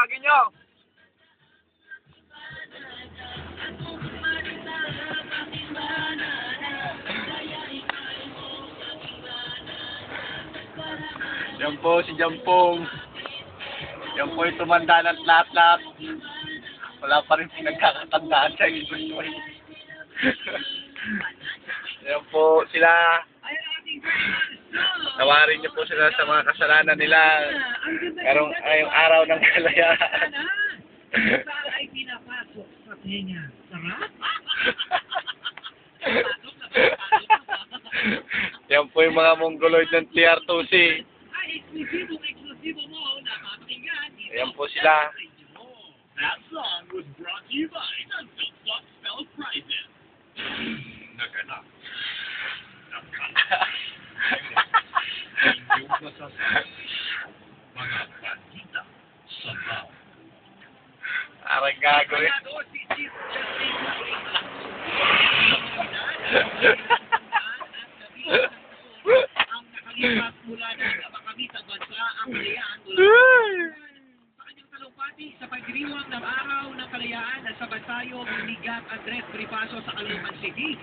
Tawagin nyo. Yan po si Jampong. Yan po yung tumanda ng lahat-lahat. Wala pa rin pinagkakatandaan sa gusto. Yan po sila. Tawarin niyo po sila sa mga kasalanan nila. Ngayong araw ng kalayaan. Ay pinapasok sa tenga. Sarap? Yan po yung mga Mongoloid ng TR2C. Ay, eksklusibo mo, napapakinggan. Yan po sila. That song was brought to you by the Flip Spell Prizes. Nagana. Yung masasabi, mga bandita sa tao. Arang gagawin. Ang nakalipas mula na napakamit sa bansa ang kalayaan mula sa kanyang talumpati sa pagdiriwang ng araw ng kalayaan sa Bansayo, Bigat, Andres Bonifacio sa Caloocan City.